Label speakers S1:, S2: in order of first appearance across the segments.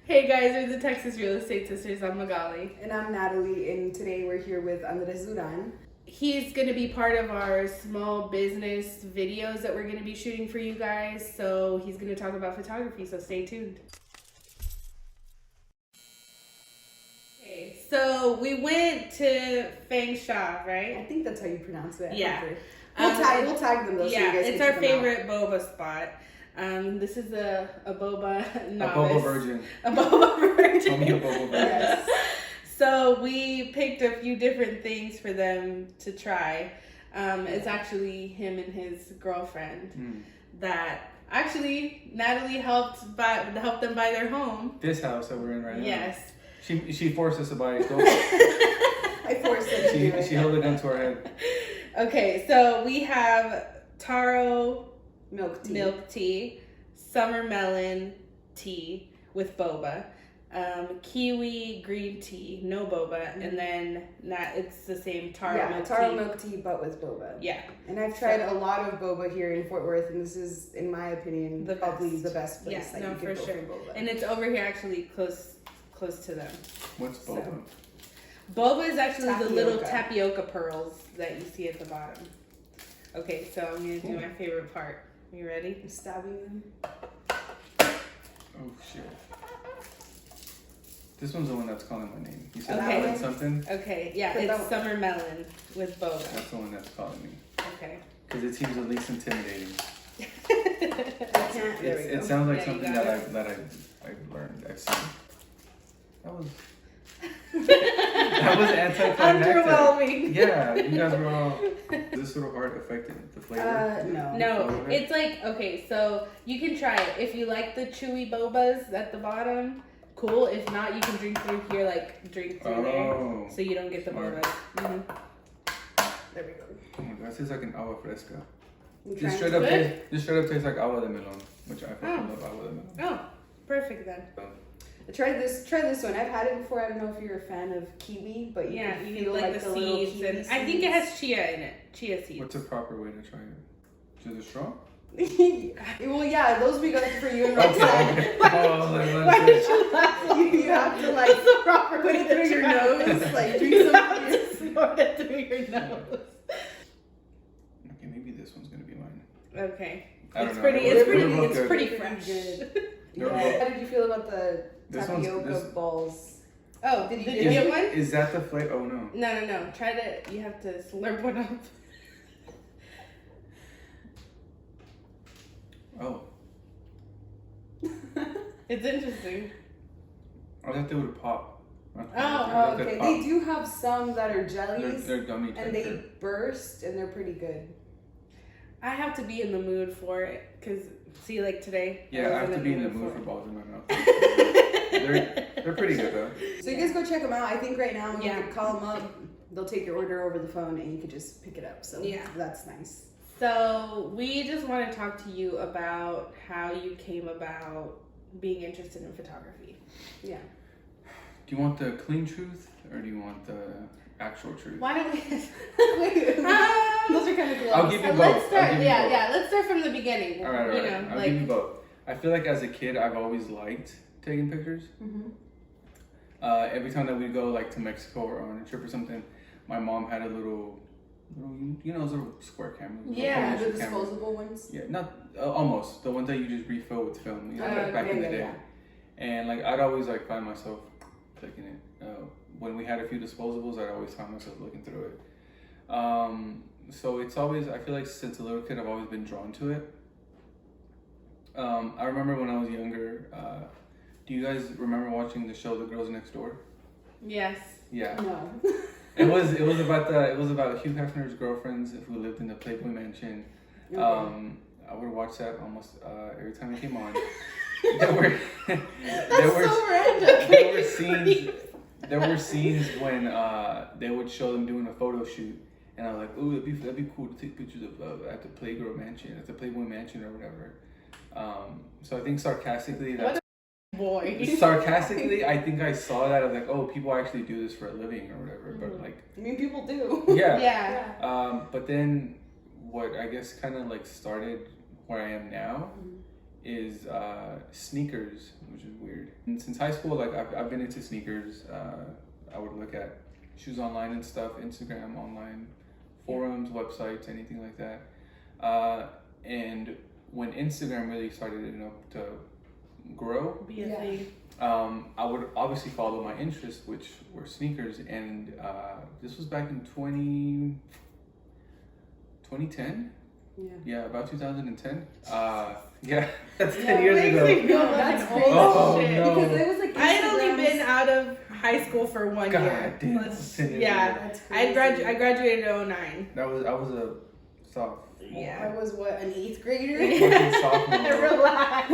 S1: Hey guys, we're the Texas Real Estate Sisters. I'm Magali.
S2: And I'm Nathaly, and today we're here with Duran.
S1: He's going to be part of our small business videos that we're going to be shooting for you guys. So he's going to talk about photography, so stay tuned. Okay, so we went to FenCha, right?
S2: I think that's how you pronounce it.
S1: Yeah.
S2: We'll tag them though.
S1: Yeah,
S2: so you guys
S1: it's
S2: can
S1: our
S2: check them
S1: favorite boba spot. This is a boba novice.
S3: A boba virgin.
S1: A boba virgin.
S3: Tell me a boba virgin.
S2: Yes.
S1: So we picked a few different things for them to try. It's actually him and his girlfriend that actually Nathaly helped them buy their home.
S3: This house that we're in right now.
S1: Yes.
S3: She forced us to buy it.
S2: I forced her to do it.
S3: She held it gun to our head.
S1: Okay, so we have taro
S2: Milk tea.
S1: summer melon tea with boba, kiwi green tea, no boba, and then it's the same taro milk tea.
S2: Milk tea, but with boba.
S1: Yeah.
S2: And I've tried a lot of boba here in Fort Worth, and this is, in my opinion,
S1: The
S2: probably
S1: best.
S2: the best place that you can go for boba.
S1: And it's over here actually close to them.
S3: What's boba?
S2: So.
S1: Boba is actually the little
S2: Tapioca.
S1: tapioca pearls that you see at the bottom. Okay, so I'm gonna do my favorite part. You ready?
S2: I'm stabbing them.
S3: Oh shit. This one's the one that's calling my name. You said
S1: Okay.
S3: melon something?
S1: Okay, yeah,
S2: Put
S1: it's
S2: that-
S1: summer melon with boba.
S3: That's the one that's calling me.
S1: Okay.
S3: Because it seems the least intimidating.
S2: I can't. There we go.
S3: It sounds like
S1: Yeah, you
S3: something
S1: got
S3: that I've learned. I've seen. That was anticlimactic.
S1: Underwhelming.
S3: Yeah, you guys were all. Is this sort of hard affected the flavor?
S2: No.
S1: No, it's like, okay, so you can try it. If you like the chewy bobas at the bottom, cool. If not, you can drink through here, drink through there, so you don't get the
S3: Smart.
S1: bobas. Mm-hmm.
S2: There we go.
S3: Oh my god, this tastes like an agua fresca.
S2: I'm
S3: This
S2: trying
S3: straight
S2: to-
S3: up tastes like agua de melon, which I fucking love agua de melon.
S1: Oh, perfect then.
S2: Try this one. I've had it before. I don't know if you're a fan of kiwi, but
S1: Yeah,
S2: can
S1: you
S2: feel
S1: like the
S2: little
S1: seeds,
S2: kiwi
S1: and I think it has chia in it. Chia seeds.
S3: What's a proper way to try it? Through the straw?
S2: Well, yeah, those we got for you and
S3: Okay.
S2: Roxanne.
S1: Why did you laugh?
S2: You have to
S1: What's the proper
S2: put
S1: way
S2: it
S1: to
S2: through your
S1: try
S2: nose,
S1: it?
S2: like drink
S1: You
S2: some.
S1: have to snort it through your nose.
S3: Okay, maybe this one's gonna be mine.
S1: Okay.
S3: I don't
S1: It's
S3: know.
S1: pretty.
S3: They're
S1: It's
S3: both
S1: pretty
S3: good.
S1: fresh.
S2: Good.
S3: They're
S2: Yeah.
S3: both-
S2: How did you feel about the
S3: This one's-
S2: tapioca
S3: this-
S2: balls?
S1: Oh,
S2: Did you
S1: did
S2: get
S1: you
S2: it?
S1: get one?
S3: Is that the flavor? Oh no.
S1: No. Try to. You have to slurp one up.
S3: Oh.
S1: It's interesting.
S3: I thought they would pop.
S1: Oh,
S2: Okay, they do have some that are jellies,
S3: They're gummy
S2: and
S3: texture.
S2: they burst, and they're pretty good.
S1: I have to be in the mood for it, cause see, like today.
S3: Yeah, I have
S1: was
S3: to be in the mood
S1: for
S3: for
S1: it.
S3: balls in my mouth. They're pretty good though.
S2: So you guys go check them out. I think right now you
S1: Yeah.
S2: could call them up. They'll take your order over the phone, and you could just pick it up. So
S1: Yeah.
S2: that's nice.
S1: So we just want to talk to you about how you came about being interested in photography.
S2: Yeah.
S3: Do you want the clean truth or do you want the actual truth?
S1: Why don't we?
S2: Those are kind of close.
S3: I'll give you both.
S1: Let's start.
S3: I'll give you
S1: Yeah,
S3: both.
S1: yeah. Let's start from the beginning.
S3: All right.
S1: You know,
S3: I'll
S1: like
S3: give you both. I feel like as a kid, I've always liked taking pictures.
S2: Mm-hmm.
S3: Every time that we go like to Mexico or on a trip or something, my mom had a little those little square cameras. little
S1: Yeah,
S2: The
S3: picture cameras.
S2: disposable ones.
S3: Yeah, not almost the ones that you just refill with film. Like back in the day.
S2: Yeah.
S3: And like I'd always like find myself clicking it. When we had a few disposables, I'd always find myself looking through it. So it's always, I feel like since a little kid, I've always been drawn to it. I remember when I was younger. Do you guys remember watching the show The Girls Next Door?
S1: yes.
S3: Yeah.
S2: No.
S3: It was about Hugh Hefner's girlfriends who lived in the Playboy Mansion.
S2: Okay.
S3: I would watch that almost every time it came on. There were
S1: so random.
S3: there were scenes when they would show them doing a photo shoot, and I was like, "Ooh, that'd be cool to take pictures of at the Playboy Mansion or whatever." So I think sarcastically
S1: What a boy.
S3: sarcastically, I think I saw that. I was like, "Oh, people actually do this for a living or whatever." But like,
S2: I mean, people do.
S3: yeah.
S1: Yeah.
S3: But then what I guess kind of like started where I am now is sneakers, which is weird. And since high school, like I've been into sneakers. I would look at shoes online and stuff, Instagram, online, forums, websites, anything like that. And when Instagram really started, to grow,
S1: Be a thing.
S3: I would obviously follow my interests, which were sneakers. And this was back in 2010. Yeah, about 2010. Yeah, that's 10 years ago.
S2: No, that's crazy.
S3: Oh,
S1: shit.
S3: no.
S2: Because it was like
S1: I had only
S2: Instagrams-
S1: been out of high school for 1
S3: God
S1: year.
S3: damn, that's 10 years
S1: Yeah,
S3: ago.
S2: That's
S1: I
S2: crazy.
S1: graduated in 09.
S3: I was a sophomore.
S1: Yeah.
S2: I was what, an 8th grader?
S3: Fucking sophomore.
S1: Relax.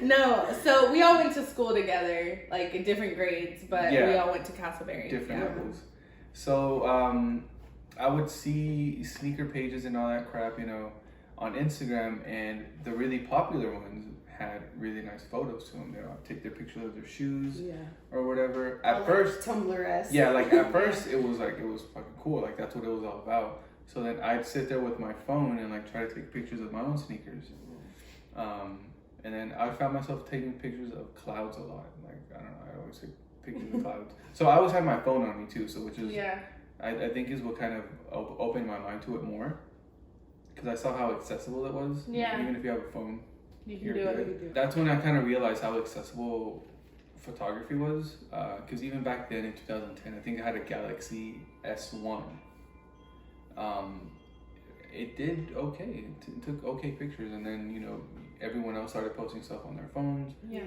S1: No, so we all went to school together, like in different grades, but
S3: Yeah.
S1: we all went to Castleberry.
S3: Different
S1: Yeah.
S3: levels. So I would see sneaker pages and all that crap, on Instagram, and the really popular ones had really nice photos to them. I'd take their picture of their shoes
S2: Yeah.
S3: or whatever.
S2: All,
S3: At
S2: like,
S3: first,
S2: Tumblr-esque.
S3: yeah, like at first it was fucking cool. Like that's what it was all about. So then I'd sit there with my phone and like try to take pictures of my own sneakers. And then I found myself taking pictures of clouds a lot. Like I don't know, I always take pictures of clouds. So I always had my phone on me too. So which is
S1: Yeah.
S3: I think is what kind of opened my mind to it more, because I saw how accessible it was.
S1: Yeah.
S3: Even if you have a phone,
S1: You can
S3: you're
S1: do
S3: good.
S1: it.
S3: That's when I kind of realized how accessible photography was. Because even back then in 2010, I think I had a Galaxy S1. It did okay. It took okay pictures, and then everyone else started posting stuff on their phones.
S1: Yeah.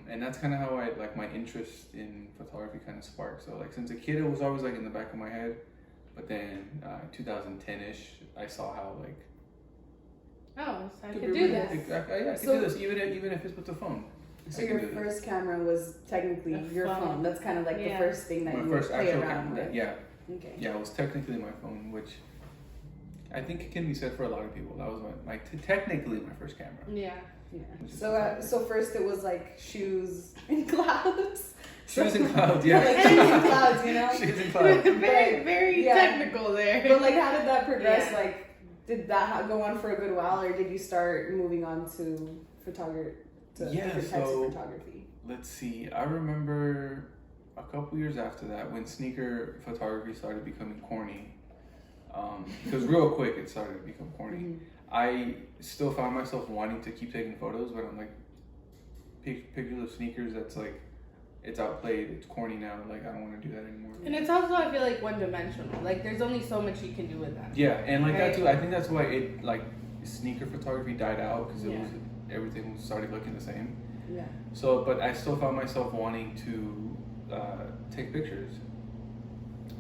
S3: And that's kind of how my interest in photography kind of sparked. So since a kid, it was always in the back of my head, but then 2010ish, I saw how
S1: Oh, so I could do this.
S3: I could do this even if it's with the phone.
S2: So
S3: I can
S2: your
S3: do this.
S2: first camera was technically
S1: A
S2: your
S1: phone.
S2: phone. That's kind of like
S1: Yeah.
S2: the first thing that
S3: My
S2: you
S3: first
S2: would play
S3: actual
S2: around
S3: camera.
S2: with.
S3: Yeah,
S2: Okay.
S3: yeah, it was technically my phone, which I think it can be said for a lot of people. That was technically my first camera.
S1: Yeah.
S2: Yeah.
S3: Which is
S2: So first it was like shoes and clouds.
S3: Shoes and clouds, yeah.
S2: Like shoes and clouds,
S3: Shoes and clouds.
S1: very, very
S2: Yeah.
S1: technical there.
S2: But like, how did that progress?
S1: Yeah.
S2: Like, did that go on for a good while, or did you start moving on to photography,
S3: Yeah,
S2: different types
S3: so-
S2: of photography?
S3: Let's see. I remember a couple years after that when sneaker photography started becoming corny. Because real quick it started to become corny.
S2: Mhm.
S3: I still found myself wanting to keep taking photos, but I'm pictures of sneakers that's it's outplayed, it's corny now. I don't want to do that anymore.
S1: And it's also, I feel like, one-dimensional. Like, there's only so much you can do with that.
S3: Yeah, and that
S1: Right.
S3: too. I think that's why sneaker photography died out, because
S1: Yeah.
S3: everything started looking the same.
S2: Yeah.
S3: So, but I still found myself wanting to take pictures.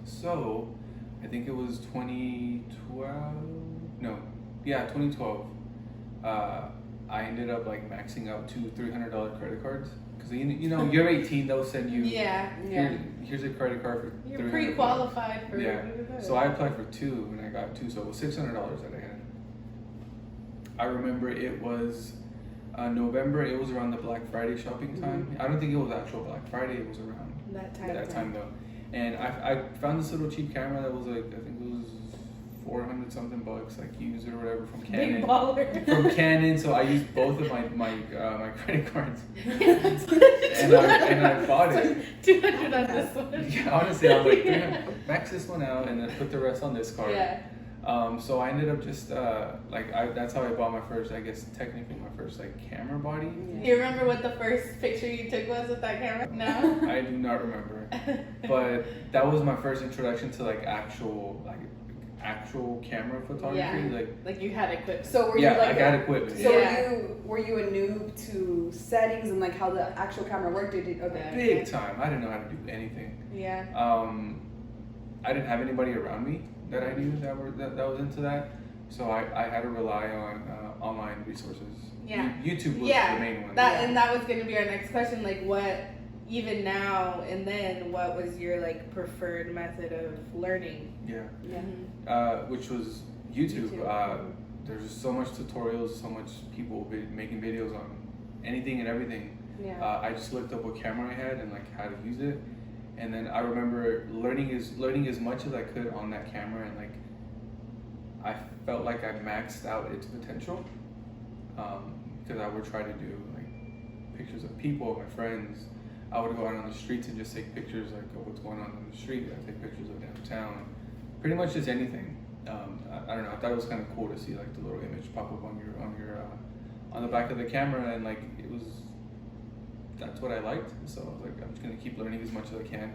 S3: So, I think it was 2012. No, yeah, 2012. I ended up maxing out $200-300 credit cards, because you're 18. They'll send you.
S1: Yeah.
S2: Yeah.
S3: Here's a credit card for
S1: You're
S3: $300.
S1: pre-qualified for
S3: Yeah. So I applied for 2 and I got 2, so it was $600 that I had. I remember it was November. It was around the Black Friday shopping time.
S2: Mhm.
S3: I don't think it was actual Black Friday. It was around
S1: that time.
S3: that time though. And I found this little cheap camera that was I think it was $400 something bucks, used or whatever, from Canon.
S1: Big baller.
S3: From Canon, so I used both of my credit cards,
S1: and
S3: and I bought it.
S1: 200 on this one.
S3: Yeah, honestly, I was max this one out and then put the rest on this card.
S1: Yeah.
S3: So I ended up just that's how I bought my first, I guess technically my first camera body.
S1: Do you remember what the first picture you took was with that camera? No.
S3: I do not remember, but that was my first introduction to actual camera photography.
S1: Yeah. Like you had equipment.
S2: So were
S3: Yeah,
S2: you
S3: I got equipment.
S2: So
S1: Yeah.
S2: were you a noob to settings and how the actual camera worked? Okay.
S3: Big time. I didn't know how to do anything.
S1: Yeah.
S3: I didn't have anybody around me that I knew that was into that, so I had to rely on online resources.
S1: Yeah.
S3: YouTube was
S1: Yeah.
S3: the main one.
S1: And that was gonna be our next question. What, even now and then, what was your preferred method of learning?
S3: Yeah.
S2: Yeah.
S3: Which was YouTube.
S2: YouTube.
S3: There's so much tutorials, so much people making videos on anything and everything.
S1: Yeah.
S3: I just looked up what camera I had and how to use it, and then I remember learning as much as I could on that camera, and I felt like I maxed out its potential. because I would try to do like pictures of people, my friends. I would go out on the streets and just take pictures like of what's going on the street. I take pictures of downtown, pretty much just anything. I don't know. I thought it was kind of cool to see like the little image pop up on your on the back of the camera, and like that's what I liked. So I was like, I'm just gonna keep learning as much as I can.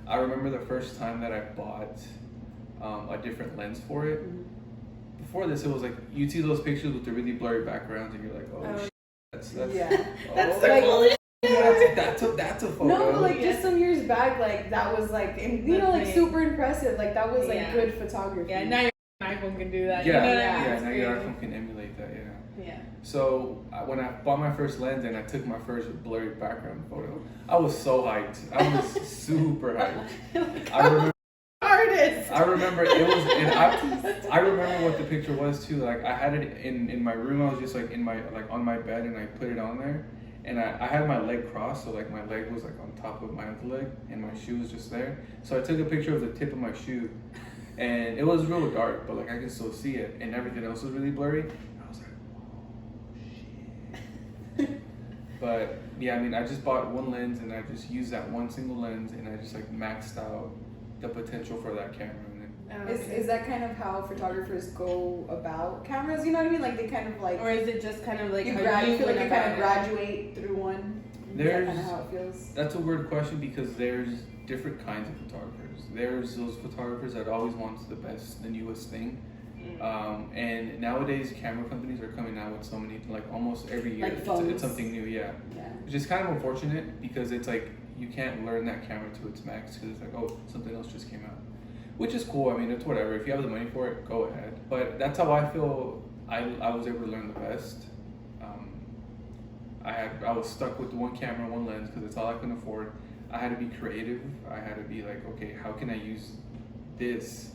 S3: I remember the first time that I bought a different lens for it. Before this, it was like you'd see those pictures with the really blurry backgrounds, and you're like, oh, shit, that's
S2: yeah.
S1: That's
S3: oh,
S1: the
S2: like,
S1: coolest.
S3: that's a photo.
S2: No, but like just some years back, like that was like, and you know, like super impressive. Like that was like good photography.
S1: Yeah, now your iPhone can do that.
S3: Yeah,
S1: you know
S3: now your iPhone can emulate that.
S1: Yeah.
S3: So when I bought my first lens and I took my first blurry background photo, I was so hyped. I was super hyped. I remember it was, and I remember what the picture was too. Like I had it in my room. I was just like on my bed, and I put it on there, and I had my leg crossed, so like my leg was like on top of my other leg, and my shoe was just there. So I took a picture of the tip of my shoe, and it was real dark, but like I could still see it, and everything else was really blurry. And I was like, oh shit. But yeah, I mean, I just bought one lens, and I just used that one single lens, and I just like maxed out the potential for that camera.
S2: Is that kind of how photographers go about cameras? You know what I mean? Like they kind of like,
S1: or is it just kind of like
S2: you feel like you kind of graduate through one? Is that kind of how it feels?
S3: That's a weird question because there's different kinds of photographers. There's those photographers that always want the best, the newest thing. And nowadays camera companies are coming out with so many, like almost every year
S2: like
S3: it's something new, yeah. Which is kind of unfortunate because it's like you can't learn that camera to its max because it's like, oh, something else just came out. Which is cool. I mean, it's whatever. If you have the money for it, go ahead. But that's how I feel I was able to learn the best. I was stuck with one camera, one lens because it's all I can afford. I had to be creative. I had to be like, okay, how can I use this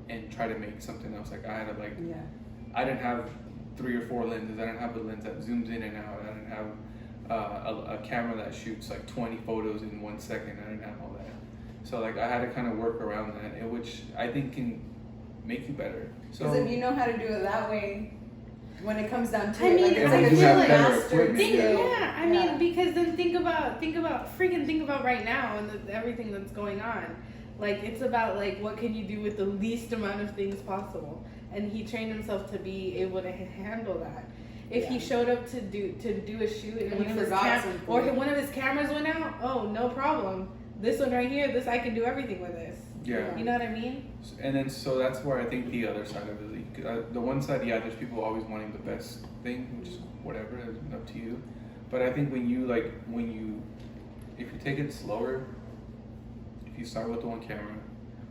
S3: and try to make something else? Like I had to like, I didn't have 3 or 4 lenses. I didn't have a lens that zooms in and out. I didn't have a camera that shoots like 20 photos in 1 second. I didn't have all that. So like I had to kind of work around that, which I think can make you better. So
S2: if you know how to do it that way, when it comes down to
S1: I mean,
S2: it, like it's
S1: I
S2: like
S1: feel
S2: a
S1: like
S2: master skill.
S1: I mean, because then think about right now and everything that's going on. Like it's about like what can you do with the least amount of things possible, and he trained himself to be able to handle that. If he showed up to do a shoot and one of his cameras went out, oh no problem. This one right here, I can do everything with this.
S3: Yeah.
S1: You know what I mean?
S3: And then so that's where I think the other side of it, the one side, there's people always wanting the best thing, which is whatever, it's up to you. But I think if you take it slower, if you start with the one camera,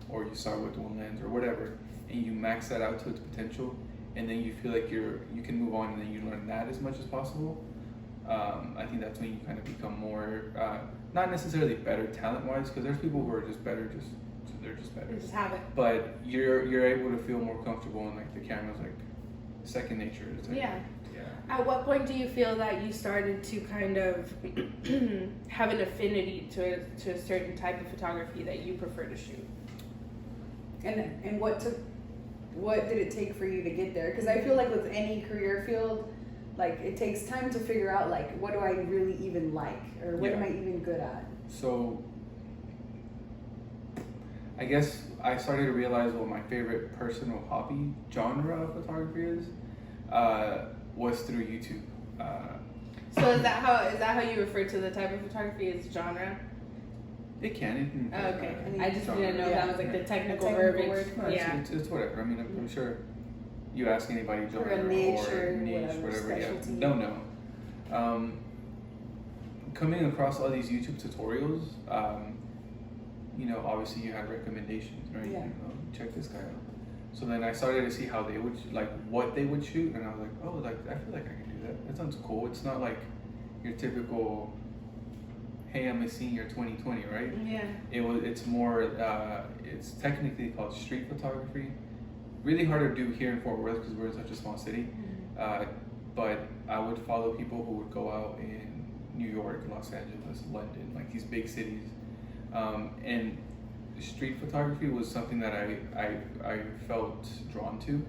S3: or you start with one lens or whatever, and you max that out to its potential, and then you feel like you can move on and then you learn that as much as possible. I think that's when you kind of become more, not necessarily better talent-wise, because there's people who are just better, they're just better.
S1: They just have it.
S3: But you're able to feel more comfortable, and like the camera's like second nature. It's like,
S1: yeah. At what point do you feel that you started to kind of have an affinity to a certain type of photography that you prefer to shoot?
S2: And what did it take for you to get there? Because I feel like with any career field, like it takes time to figure out like what do I really even like, or what am I even good at.
S3: So I guess I started to realize what my favorite personal hobby genre of photography is was through YouTube.
S1: So is that how you refer to the type of photography as genre?
S3: It can.
S1: Oh, okay. I just
S3: genre.
S1: didn't know that was like the technical
S2: verbiage.
S1: word.
S3: No, it's whatever. I mean, I'm sure you ask anybody genre
S2: or a niche
S3: whatever.
S2: Specialty.
S3: Yeah, don't know. Coming across all these YouTube tutorials, obviously you have recommendations, right?
S2: Yeah.
S3: Check this guy out. So then I started to see how they would, like, what they would shoot, and I was like, oh, like I feel like I can do that. That sounds cool. It's not like your typical, hey, I'm a senior 2020, right?
S1: Yeah.
S3: It's more, it's technically called street photography. Really hard to do here in Fort Worth because we're in such a small city. But I would follow people who would go out in New York, Los Angeles, London, like these big cities. And street photography was something that I felt drawn to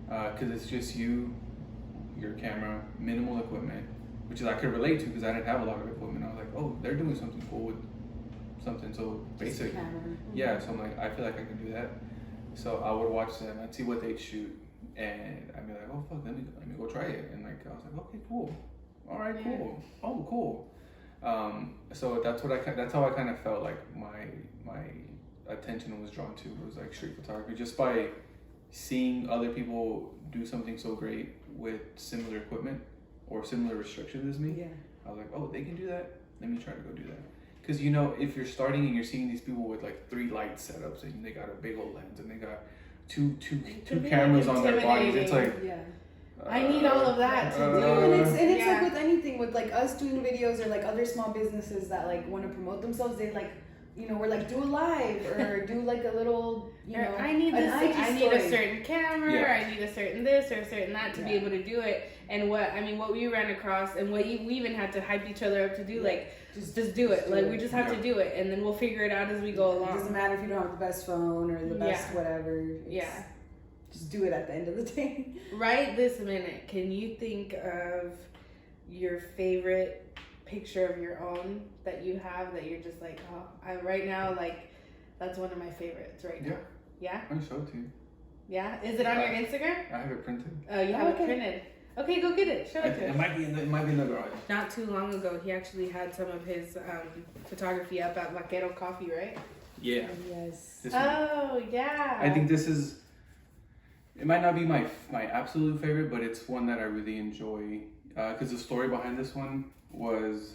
S3: because it's just you're your camera, minimal equipment, which is I could relate to because I didn't have a lot of equipment. I was like, oh, they're doing something cool with something so basic. Yeah, so I'm like, I feel like I can do that. So I would watch them, I'd see what they'd shoot, and I'd be like, oh fuck, let me go try it. And like I was like, okay, cool. All right, cool. Oh, cool. So that's how I kind of felt like my attention was drawn to. It was like street photography, just by seeing other people do something so great with similar equipment or similar restrictions as me.
S2: Yeah.
S3: I was like, oh, they can do that. Let me try to go do that. Because you know, if you're starting and you're seeing these people with like 3 light setups and they got a big old lens and they got two cameras on their bodies, it's like,
S1: I need all of that to do.
S2: And it's like with anything, with like us doing videos or like other small businesses that like want to promote themselves, they like, you know, we're like, do a live or do like a little, you know,
S1: I need this. I need a certain camera.
S3: Yeah.
S1: Or I need a certain this or a certain that to be able to do it. And what we ran across, and what we even had to hype each other up to do, like just do it. Like we just have to do it, and then we'll figure it out as we go along.
S2: It doesn't matter if you don't have the best phone or the best whatever. Just do it at the end of the day.
S1: Right this minute, can you think of your favorite picture of your own that you have that you're just like, oh, right now, like, that's one of my favorites right now? Yeah?
S3: I can show it to you.
S1: Yeah? Is it on your Instagram?
S3: I have it printed.
S1: Oh, you have it printed. Okay, go get it. Show it to us.
S3: It might be in the garage.
S1: Not too long ago, he actually had some of his photography up at Vaquero Coffee, right?
S3: Yeah.
S2: Yes.
S1: Oh, yeah.
S3: I think this is. It might not be my absolute favorite, but it's one that I really enjoy. Because the story behind this one was,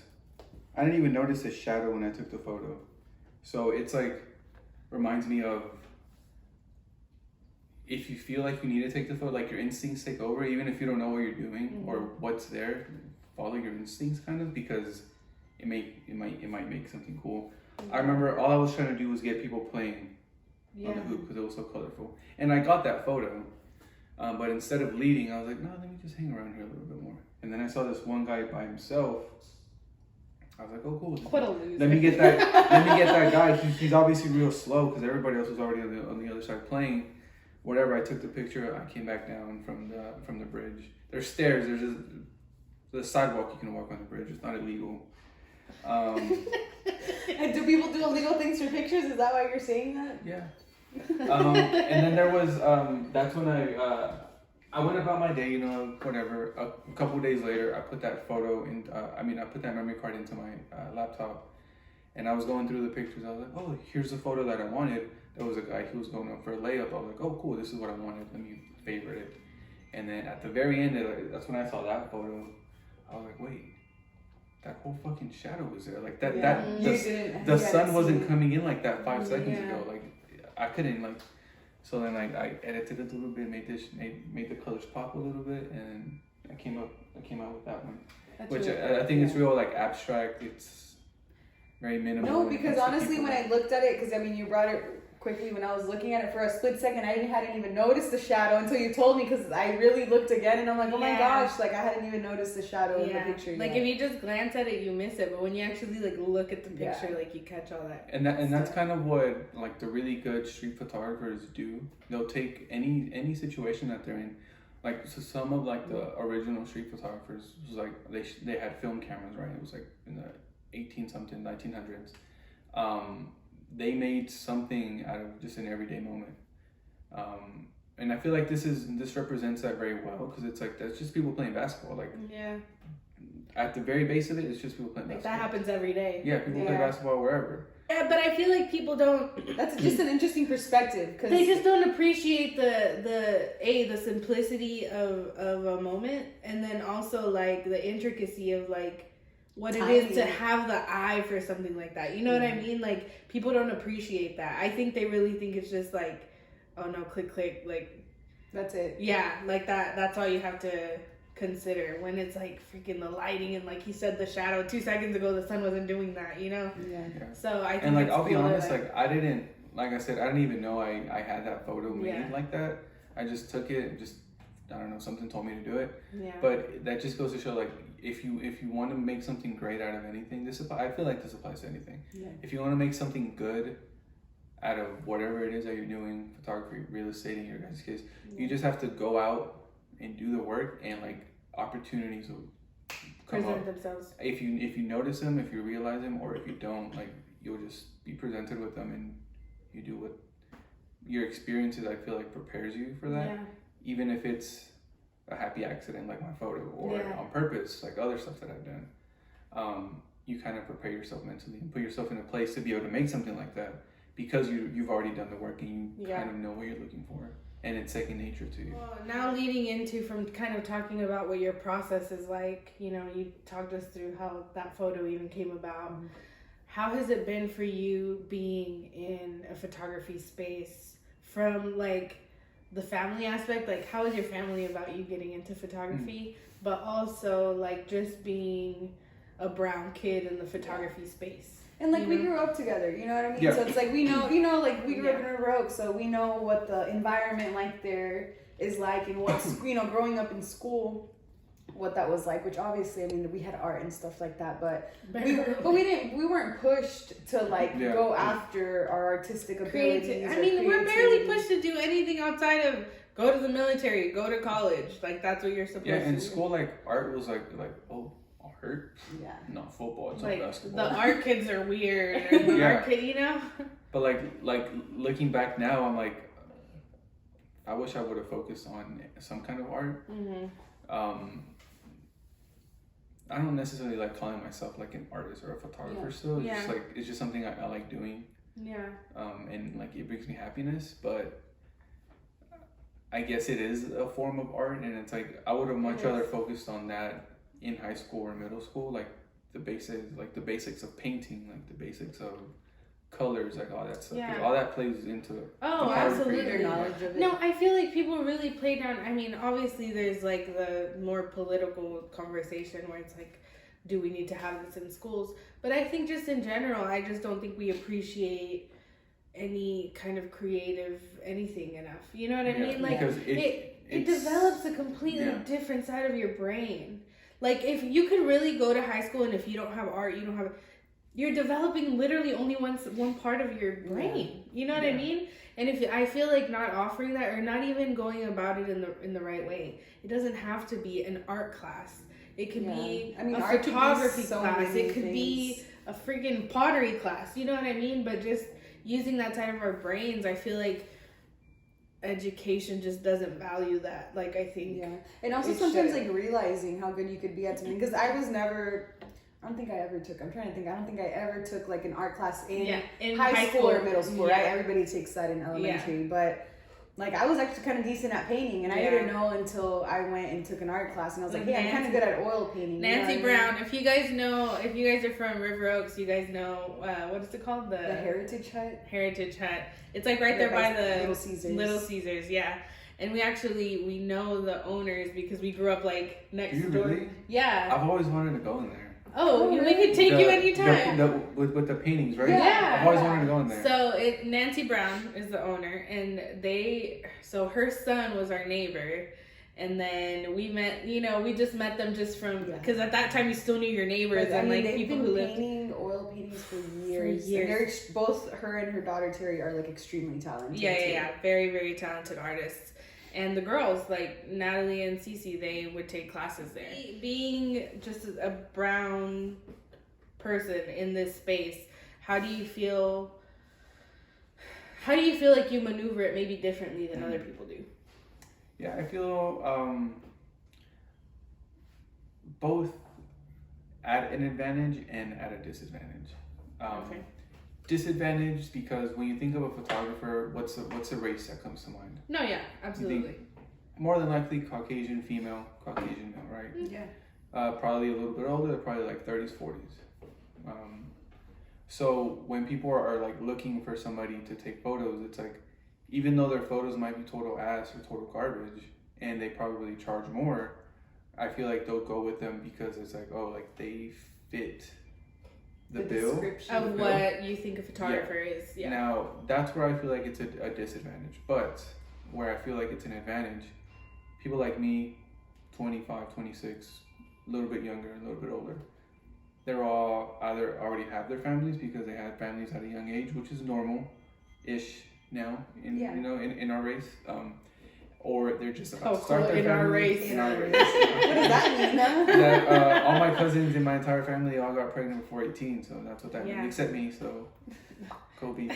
S3: I didn't even notice the shadow when I took the photo. So it's like, reminds me of, if you feel like you need to take the photo, like your instincts take over, even if you don't know what you're doing or what's there, follow your instincts kind of, because it might make something cool. I remember all I was trying to do was get people playing on the hoop because it was so colorful. And I got that photo, but instead of leading, I was like, no, let me just hang around here a little bit more. And then I saw this one guy by himself. I was like, oh, cool.
S1: What a loser.
S3: Let me get that guy. He's obviously real slow because everybody else was already on the other side playing. Whatever, I took the picture. I came back down from the bridge. There's stairs. There's just the sidewalk. You can walk on the bridge. It's not illegal.
S2: And do people do illegal things for pictures? Is that why you're saying that?
S3: Yeah. And then there was that's when I went about my day, you know, whatever. A couple days later, I put that photo in. I put that memory card into my laptop, and I was going through the pictures. I was like, oh, here's the photo that I wanted. There was a guy who was going up for a layup. I was like, oh, cool, this is what I wanted. Let me favorite it. And then at the very end, that's when I saw that photo. I was like, wait, that whole fucking shadow was there. Like the sun wasn't coming in like that 5 seconds ago. Like I couldn't like. So then I edited it a little bit, made the colors pop a little bit, and I came out with that one. That's which really I think it's real like abstract. It's very minimal.
S2: No, because honestly, when I looked at it, because I mean, you brought it quickly when I was looking at it for a split second, I hadn't even noticed the shadow until you told me, because I really looked again and I'm like, oh my gosh, like I hadn't even noticed the shadow in the picture yet.
S1: Like if you just glance at it, you miss it, but when you actually like look at the picture, like you catch all that.
S3: And that's kind of what like the really good street photographers do. They'll take any situation that they're in. Like so some of like the original street photographers was like they had film cameras, right? It was like in the 1900s. They made something out of just an everyday moment, and I feel like this represents that very well, because it's like that's just people playing basketball. Like at the very base of it, it's just people playing basketball.
S1: That happens every day.
S3: Yeah, people play basketball wherever.
S1: Yeah, but I feel like people don't.
S2: That's just an interesting perspective, because
S1: they just don't appreciate the simplicity of a moment, and then also like the intricacy of like what it is to have the eye for something like that. You know what I mean? Like people don't appreciate that. I think they really think it's just like, oh no, click, like
S2: that's it.
S1: Yeah, like that's all you have to consider when it's like freaking the lighting, and like he said, the shadow 2 seconds ago the sun wasn't doing that, you know?
S2: Yeah.
S1: So I think,
S3: and like I'll be honest, like I didn't even know I had that photo made like that. I just took it and just, I don't know, something told me to do it. Yeah. But that just goes to show, like, if you want to make something great out of anything, I feel like this applies to anything. Yeah. If you want to make something good out of whatever it is that you're doing, photography, real estate in your guys' case, you just have to go out and do the work, and like opportunities will come
S1: present
S3: up.
S1: themselves.
S3: If you notice them, if you realize them, or if you don't, like, you'll just be presented with them, and you do what your experiences, I feel like, prepares you for that.
S1: Yeah.
S3: Even if it's a happy accident like my photo, or on purpose like other stuff that I've done. You kind of prepare yourself mentally and put yourself in a place to be able to make something like that, because you've already done the work, and you kind of know what you're looking for, and it's second nature to you.
S1: Well, now leading into from kind of talking about what your process is like, you know, you talked us through how that photo even came about. Mm-hmm. How has it been for you being in a photography space from like the family aspect? Like, how is your family about you getting into photography? But also like just being a brown kid in the photography space.
S2: And like we grew up together, you know what I mean?
S3: Yeah.
S2: So it's like we know, like we grew up in River Oaks, so we know what the environment like there is like, and what's growing up in school, what that was like. Which obviously, I mean, we had art and stuff like that, but we weren't pushed to like go after our artistic abilities.
S1: I mean, we're barely pushed to do anything outside of go to the military, go to college. Like that's what you're supposed to do.
S3: Yeah, in school, like art was like oh. Art?
S2: Yeah.
S3: Not football. It's
S1: like
S3: not basketball.
S1: The art kids are weird. The art kid, you know.
S3: But like looking back now, I'm like, I wish I would have focused on some kind of art. Mm-hmm. I don't necessarily like calling myself like an artist or a photographer. Still, it's just like it's just something I like doing. Yeah. And like it brings me happiness, but I guess it is a form of art, and it's like I would have much rather focused on that in high school or middle school, like the basics of painting, like the basics of colors, like all that stuff. All that plays into
S1: absolutely
S2: knowledge of it.
S1: No, I feel like people really play down. I mean, obviously there's like the more political conversation where it's like, do we need to have this in schools? But I think just in general, I just don't think we appreciate any kind of creative anything enough. You know what I mean? Like it develops a completely different side of your brain. Like, if you could really go to high school, and if you don't have art, you're developing literally only one part of your brain. You know what I mean? And if I feel like not offering that, or not even going about it in the right way, it doesn't have to be an art class. It could be a photography class. It could be a freaking pottery class. You know what I mean? But just using that side of our brains, I feel like education just doesn't value that. Like, I think
S2: and also sometimes like realizing how good you could be at something, because I don't think I ever took like an art class in high school or middle school, right? Everybody takes that in elementary, but like I was actually kind of decent at painting, and I didn't know until I went and took an art class, and I was like, I'm kind of good at oil painting.
S1: Nancy Brown, if you guys are from River Oaks, you guys know, what is it called? The
S2: Heritage Hut?
S1: Heritage Hut. It's like right there by the
S2: Little Caesars,
S1: yeah. And we know the owners because we grew up like next door.
S3: Really?
S1: Yeah.
S3: I've always wanted to go in there.
S1: Oh, we could take you anytime.
S3: With the paintings, right?
S1: Yeah.
S3: I've always wanted to go in there.
S1: So Nancy Brown is the owner, and her son was our neighbor, and then we met. We just met them just from because at that time you still knew your neighbors and like people who lived.
S2: Painting oil paintings for years. And both her and her daughter Terry are like extremely talented.
S1: Yeah, very very talented artists. And the girls, like Nathaly and Cece, they would take classes there. Being just a brown person in this space, how do you feel like you maneuver it maybe differently than other people do?
S3: Yeah, I feel both at an advantage and at a disadvantage.
S1: Okay.
S3: Disadvantage because when you think of a photographer, what's the race that comes to mind?
S1: No, yeah, absolutely.
S3: More than likely Caucasian male, right?
S2: Yeah.
S3: Probably a little bit older, probably like 30s, 40s. So when people are like looking for somebody to take photos, it's like, even though their photos might be total ass or total garbage, and they probably charge more, I feel like they'll go with them because it's like, oh, like they fit the bill
S1: of what you think a photographer is. Yeah.
S3: Now that's where I feel like it's a disadvantage, but where I feel like it's an advantage, people like me, 25, 26, a little bit younger, a little bit older, they're all either already have their families because they had families at a young age, which is normal-ish now in our race, or they're just about to start their
S1: in our
S3: family.
S1: race.
S3: In our race.
S2: What does that mean, huh?
S3: That, all my cousins in my entire family all got pregnant before 18, so that's what that means. Except me, so Kobe.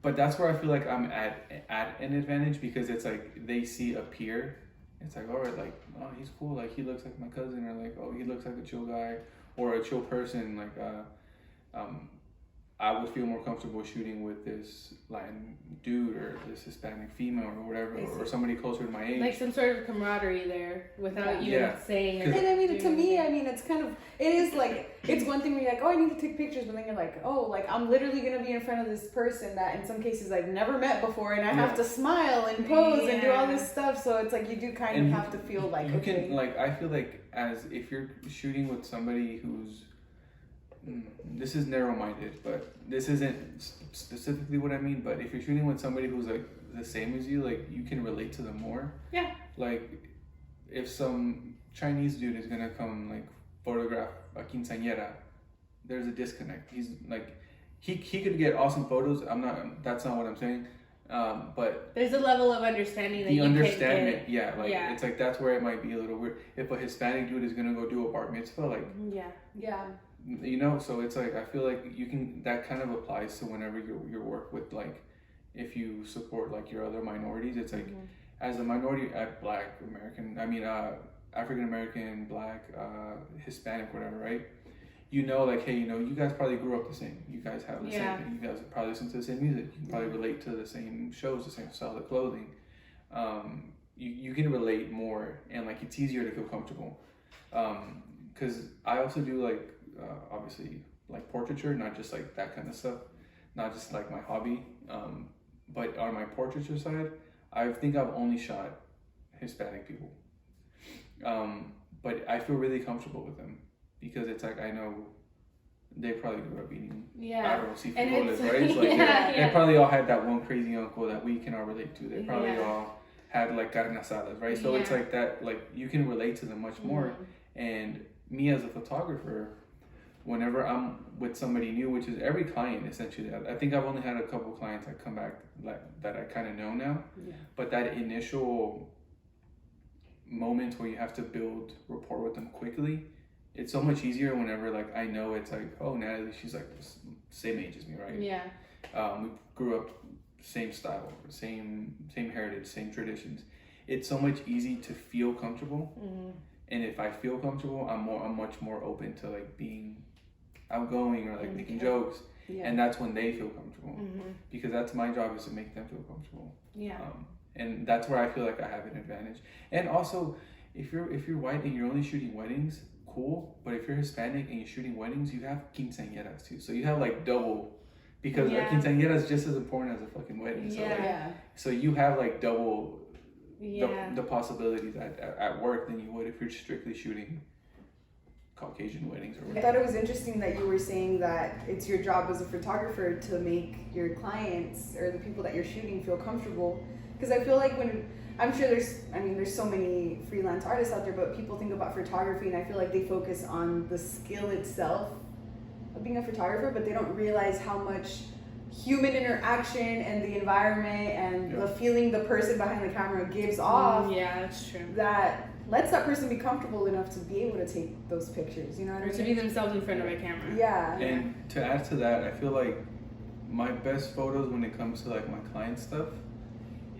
S3: But that's where I feel like I'm at an advantage, because it's like they see a peer. It's like, all right, like, oh, he's cool. Like, he looks like my cousin, or like, oh, he looks like a chill guy or a chill person. Like, I would feel more comfortable shooting with this Latin dude or this Hispanic female or whatever, or somebody closer to my age.
S1: Like some sort of camaraderie there without you saying it.
S2: And I mean, to me, I mean, it's kind of, it is like, it's one thing when you're like, oh, I need to take pictures, but then you're like, oh, like, I'm literally going to be in front of this person that in some cases I've never met before, and I have to smile and pose and do all this stuff, so it's like you do kind of have to feel like,
S3: you can, like, I feel like as if you're shooting with somebody who's, this is narrow-minded, but this isn't specifically what I mean, but if you're shooting with somebody who's like the same as you, like, you can relate to them more.
S1: Yeah.
S3: Like, if some Chinese dude is gonna come like photograph a quinceañera, there's a disconnect. He's like, he could get awesome photos. That's not what I'm saying. But
S1: there's a level of understanding that
S3: the
S1: you
S3: understanding,
S1: can get.
S3: It's like that's where it might be a little weird. If a Hispanic dude is gonna go do a bar mitzvah, like, you know, so it's like, I feel like you can, that kind of applies to whenever you work with, like, if you support like your other minorities, it's like, as a minority, Black American, I mean, African American, Black, Hispanic, whatever, right? You know, like, hey, you know, you guys probably grew up the same. You guys have the same thing. You guys probably listen to the same music. You can probably relate to the same shows, the same style of clothing. You can relate more, and like, it's easier to feel comfortable. Because I also do like, obviously, like portraiture, not just like that kind of stuff, not just like my hobby, but on my portraiture side, I think I've only shot Hispanic people, but I feel really comfortable with them, because it's like, I know they probably grew up eating, I don't know, seafood rollers, right? It's like, they probably all had that one crazy uncle that we can all relate to. They probably all had like carne asadas, right? So it's like that, like, you can relate to them much more. And me as a photographer, whenever I'm with somebody new, which is every client essentially, I think I've only had a couple clients that come back like that I kind of know now. But that initial moment where you have to build rapport with them quickly, it's so much easier whenever, like, I know it's like, oh, Nathaly, she's like the same age as me, right? We grew up same style, same heritage, same traditions. It's so much easy to feel comfortable. And if I feel comfortable, I'm much more open to like being outgoing or like making jokes, and that's when they feel comfortable, because that's my job, is to make them feel comfortable. And that's where I feel like I have an advantage. And also, if you're white and you're only shooting weddings, cool. But if you're Hispanic and you're shooting weddings, you have quinceañeras too. So you have like double, because a quinceañera is just as important as a fucking wedding. So so you have like double the possibilities at work than you would if you're strictly shooting Caucasian weddings or whatever.
S2: I thought it was interesting that you were saying that it's your job as a photographer to make your clients or the people that you're shooting feel comfortable. Because I feel like when, I'm sure there's so many freelance artists out there, but people think about photography and I feel like they focus on the skill itself of being a photographer, but they don't realize how much human interaction and the environment and the feeling the person behind the camera gives off.
S1: That's true.
S2: That lets that person be comfortable enough to be able to take those pictures, you know what I mean?
S1: To be themselves in front of a camera.
S3: And to add to that, I feel like my best photos when it comes to like my client stuff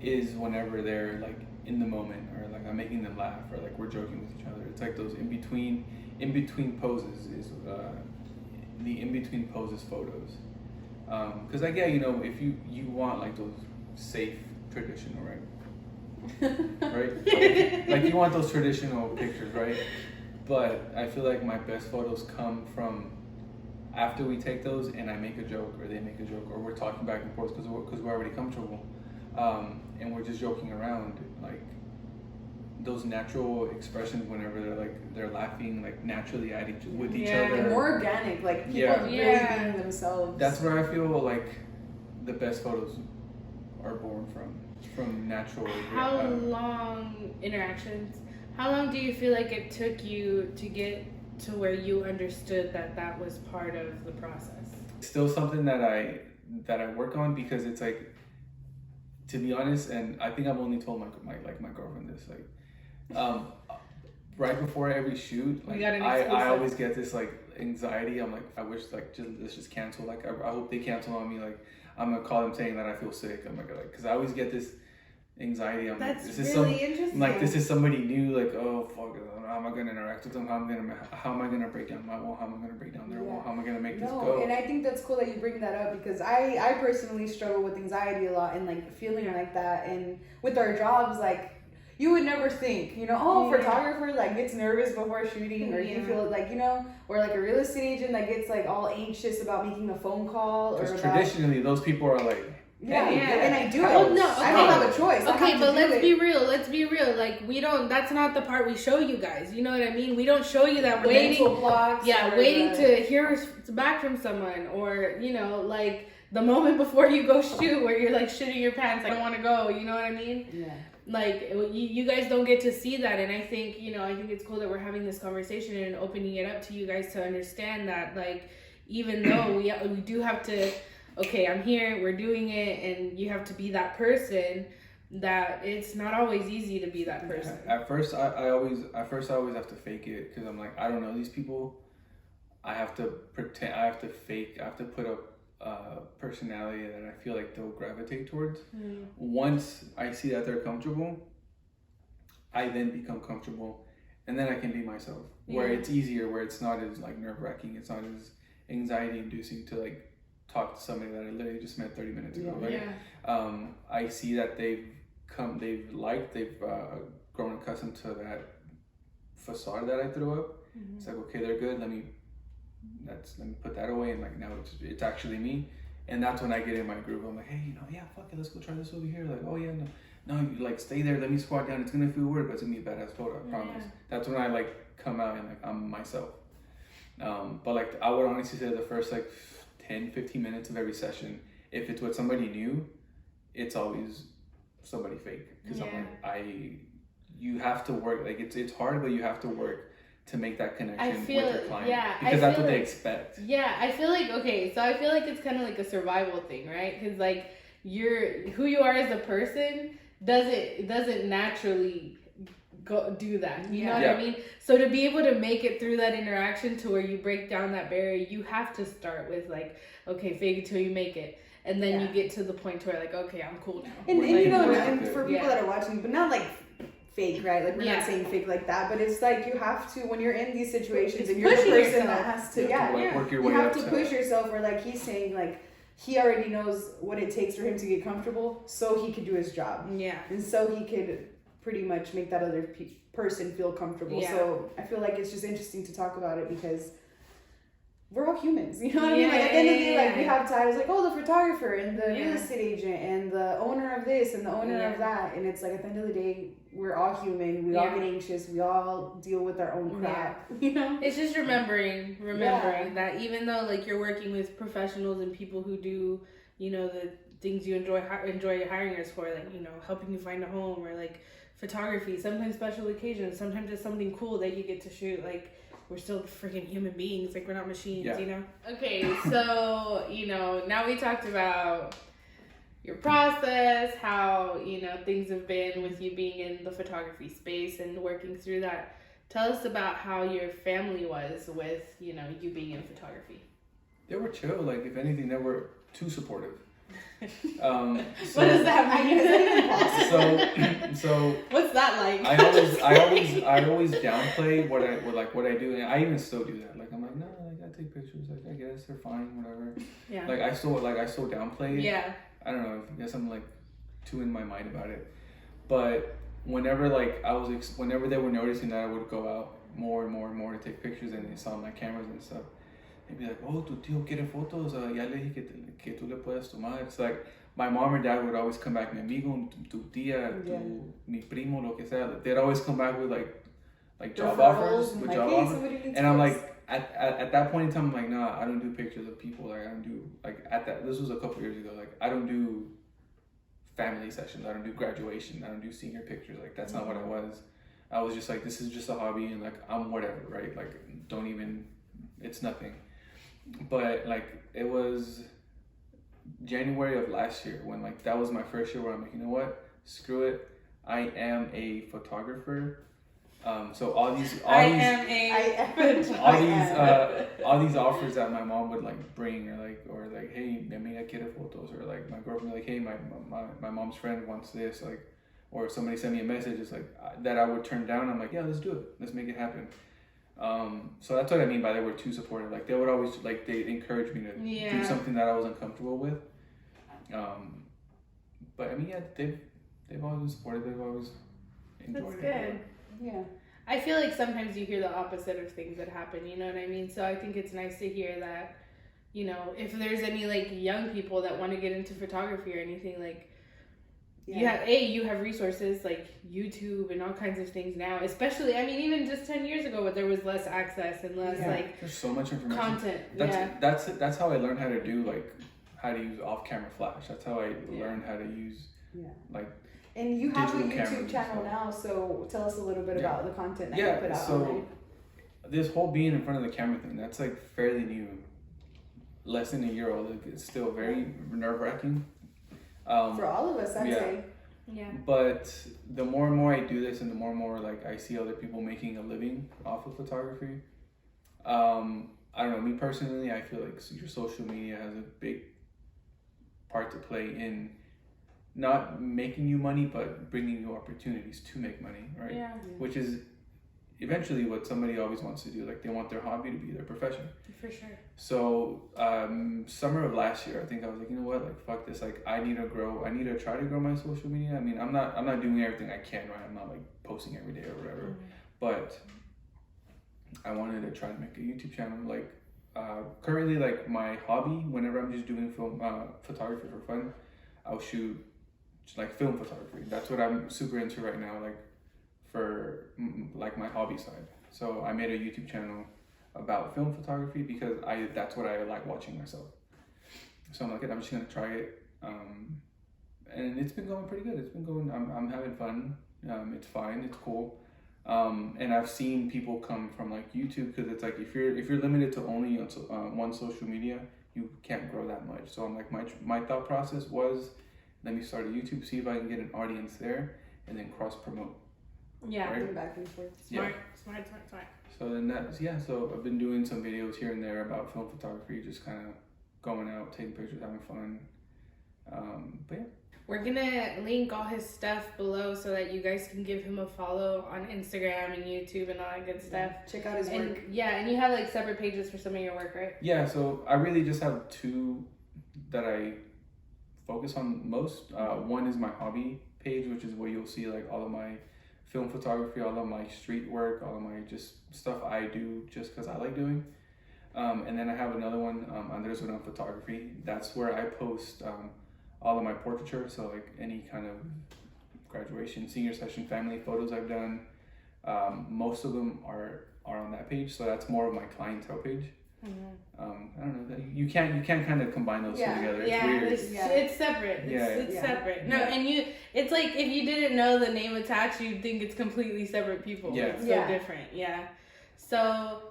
S3: is whenever they're like in the moment, or like I'm making them laugh, or like we're joking with each other. It's like those in between poses is the in between poses photos. Because like, you know, if you want like those safe traditional, right? Right? Like you want those traditional pictures, right? But I feel like my best photos come from after we take those and I make a joke, or they make a joke, or we're talking back and forth because we're already comfortable, and we're just joking around, like those natural expressions whenever they're laughing like naturally at with each other.
S2: And more organic, like people really being themselves.
S3: That's where I feel like the best photos are born from natural.
S1: How long do you feel like it took you to get to where you understood that was part of the process?
S3: Still something that I work on, because it's like to be honest, and I think I've only told my girlfriend this, like, right before every shoot, like, I always get this like anxiety. I'm like, I wish like let's just cancel. Like, I hope they cancel on me. Like, I'm gonna call them saying that I feel sick. I'm like, because I always get this anxiety. I'm
S1: That's
S3: like, this
S1: really
S3: is
S1: interesting.
S3: like, this is somebody new. Like, oh fuck, how am I gonna interact with them? How am I gonna break down my wall? How am I gonna break down their wall? How am I gonna make this go?
S2: And I think that's cool that you bring that up, because I personally struggle with anxiety a lot, and like feeling like that. And with our jobs, like, you would never think, photographer like gets nervous before shooting, or you feel like, or like a real estate agent that gets like all anxious about making a phone call.
S3: Because traditionally, those people are like,
S2: and I do it.
S1: Oh, no,
S2: I don't have a choice.
S1: Okay, but let's be real. Like, we don't. That's not the part we show you guys. You know what I mean? We don't show you that
S2: the
S1: waiting.
S2: Blocks
S1: waiting to hear back from someone, or like the moment before you go shoot, where you're like shitting your pants, like, I don't want to go. You know what I mean?
S2: Yeah.
S1: Like, you guys don't get to see that, and I think it's cool that we're having this conversation and opening it up to you guys to understand that, like, even though we do have to, okay, I'm here, we're doing it, and you have to be that person, that it's not always easy to be that person.
S3: At first, I always have to fake it, because I'm like, I don't know these people. I have to pretend. I have to fake. I have to put up personality that I feel like they'll gravitate towards. Once I see that they're comfortable, I then become comfortable, and then I can be myself. Where it's easier, where it's not as like nerve-wracking, it's not as anxiety-inducing to like talk to somebody that I literally just met 30 minutes ago. I see that they've grown accustomed to that facade that I threw up. It's like, okay, they're good. Let me put that away, and like, now it's actually me. And that's when I get in my groove. I'm like, hey, fuck it, let's go try this over here. Like, oh yeah, no, you like stay there, let me squat down. It's gonna feel weird, but it's gonna be a badass photo, I promise. That's when I like come out and like I'm myself. But like, I would honestly say the first like 10-15 minutes of every session, if it's with somebody new, it's always somebody fake. Because I'm like, you have to work, like it's hard, but you have to work to make that connection with your client, because that's what they expect.
S1: I feel like, okay, so I feel like it's kind of like a survival thing, right? Because like, who you are as a person doesn't naturally go do that. You know what I mean? So to be able to make it through that interaction to where you break down that barrier, you have to start with like, okay, fake it till you make it. And then you get to the point where like, okay, I'm cool now.
S2: And and for people that are watching, but not like fake, right? Like, we're not saying fake like that, but it's like, you have to, when you're in these situations and you're the person that has to,
S3: work your way
S2: you have
S3: up
S2: to push yourself, or like he's saying, like, he already knows what it takes for him to get comfortable, so he could do his job. And so he could pretty much make that other person feel comfortable. So I feel like it's just interesting to talk about it, because we're all humans, you know what I mean? Like, at the end of the day, like, we have titles like, oh, the photographer and the real estate agent and the owner of this and the owner of that. And it's like, at the end of the day, we're all human. We all get anxious. We all deal with our own crap, you know?
S1: It's just remembering that even though, like, you're working with professionals and people who do, the things you enjoy hiring us for, like, helping you find a home, or like photography, sometimes special occasions, sometimes it's something cool that you get to shoot, like, we're still freaking human beings. Like, we're not machines, Okay, so, now we talked about your process, how, things have been with you being in the photography space and working through that. Tell us about how your family was with, you being in photography.
S3: They were chill. Like, if anything, they were too supportive.
S1: What does that mean?
S3: So
S1: what's that like?
S3: I always downplay what I do, and I even still do that. Like, I'm like, no, I gotta take pictures. Like, I guess they're fine, whatever. Yeah. Like, I still downplay it. Yeah. I don't know. I guess I'm like too in my mind about it. But whenever whenever they were noticing that I would go out more and more and more to take pictures, and they saw my cameras and stuff, they'd be like, oh, tu tío quiere fotos, ya le dije que tú le puedes tomar. It's like, my mom or dad would always come back, mi amigo, tu tía, mi primo, lo que sea. They'd always come back with like job offers, and I'm like, at that point in time, I'm like, nah, I don't do pictures of people. Like, I don't do, this was a couple years ago. Like, I don't do family sessions. I don't do graduation. I don't do senior pictures. Like, that's not what I was. I was just like, this is just a hobby, and like, I'm whatever, right? Like, don't even, it's nothing. But like, it was January of last year, when like that was my first year where I'm like, you know what, screw it, I am a photographer. So all these offers that my mom would like bring, or like, hey, let me get a photos, or like my girlfriend like, hey, my mom's friend wants this, like, or somebody sent me a message, it's like that I would turn down. I'm like, yeah, let's do it, let's make it happen. So that's what I mean by they were too supportive. Like they would always like they encouraged me to do something that I was uncomfortable with. But I mean, yeah, they've always been supportive. They've always enjoyed
S1: That's
S3: it.
S1: good.
S2: Yeah.
S1: I feel like sometimes you hear the opposite of things that happen, you know what I mean? So I think it's nice to hear that, you know, if there's any like young people that want to get into photography or anything, like you have resources like YouTube and all kinds of things now, especially, I mean, even just 10 years ago, but there was less access and less like
S3: there's so much information.
S1: Content.
S3: That's how I learned how to do like how to use off-camera flash. That's how I learned how to use like.
S2: And you have a YouTube channel now, so tell us a little bit about the content that you put out.
S3: So this whole being in front of the camera thing, that's like fairly new, less than a year old. It's still very nerve-wracking.
S2: For all of us, I'd say.
S1: Yeah.
S3: But the more and more I do this, and the more like I see other people making a living off of photography, I don't know, me personally, I feel like your social media has a big part to play in not making you money, but bringing you opportunities to make money, right?
S1: Yeah.
S3: Which is eventually what somebody always wants to do. Like they want their hobby to be their profession.
S1: For sure.
S3: So summer of last year, I think I was like, you know what, like fuck this. Like I need to try to grow my social media. I mean, I'm not doing everything I can, right? I'm not like posting every day or whatever. Mm-hmm. But I wanted to try to make a YouTube channel. Like currently, like my hobby, whenever I'm just doing photography for fun, I'll shoot like film photography. That's what I'm super into right now, like for like my hobby side. So I made a YouTube channel about film photography because that's what I like watching myself. So I'm like, I'm just gonna try it, and it's been going pretty good. It's been going. I'm having fun. It's fine. It's cool. And I've seen people come from like YouTube, because it's like if you're limited to only one social media, you can't grow that much. So I'm like, my thought process was, let me start a YouTube, see if I can get an audience there, and then cross promote.
S1: Yeah.
S3: Right?
S2: Back and forth.
S1: Smart.
S3: So then so I've been doing some videos here and there about film photography, just kind of going out, taking pictures, having fun. But yeah.
S1: We're gonna link all his stuff below so that you guys can give him a follow on Instagram and YouTube and all that good stuff.
S2: Check out his work.
S1: Yeah, and you have like separate pages for some of your work, right?
S3: Yeah, so I really just have two that I focus on most. One is my hobby page, which is where you'll see like all of my film photography, all of my street work, all of my just stuff I do just because I like doing. And then I have another one, Andres Duran Photography. That's where I post all of my portraiture, so like any kind of graduation, senior session, family photos I've done. Most of them are on that page, so that's more of my clientele page. Mm-hmm. I don't know, you can't kind of combine those two together. It's weird.
S1: It's separate. It's separate. No, and it's like if you didn't know the name attached, you'd think it's completely separate people.
S3: Yeah.
S1: It's so different. Yeah. So,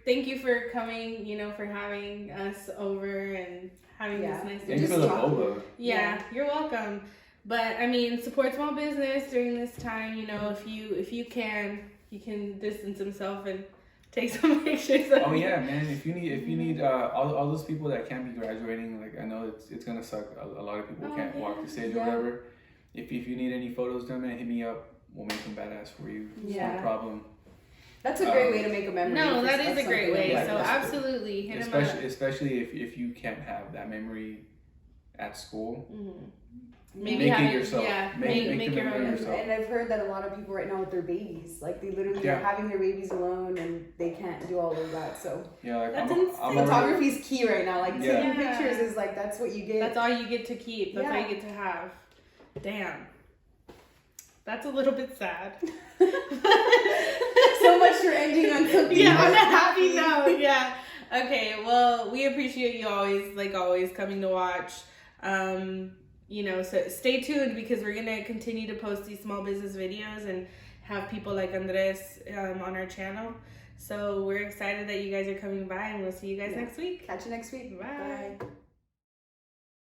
S1: thank you for coming, for having us over and having this nice
S3: Thank you for the boba.
S1: Yeah, you're welcome. But I mean, support small business during this time. If you can, he can distance himself and take some pictures.
S3: Oh yeah, man! If you need all those people that can't be graduating, like I know it's gonna suck. A lot of people can't walk the stage or whatever. If you need any photos done, man, hit me up. We'll make them badass for you. It's no problem.
S2: That's a great way to make a memory.
S1: No, that is a great way.
S3: Like
S1: so absolutely hit him up.
S3: Especially if you can't have that memory at school.
S1: Mm-hmm.
S3: Maybe make it yourself.
S1: Yeah, make your own.
S2: And I've heard that a lot of people right now with their babies, like they literally are having their babies alone and they can't do all of that. So
S1: that's
S2: photography is key right now. Like taking pictures is like that's what you get.
S1: That's all you get to keep. That's all you get to have. Damn. That's a little bit sad.
S2: So much for ending on something.
S1: Yeah, on a happy note. Yeah. Okay. Well, we appreciate you always coming to watch. So stay tuned because we're gonna continue to post these small business videos and have people like Andres on our channel. So we're excited that you guys are coming by, and we'll see you guys next week.
S2: Catch you next week.
S1: Bye.
S2: Bye.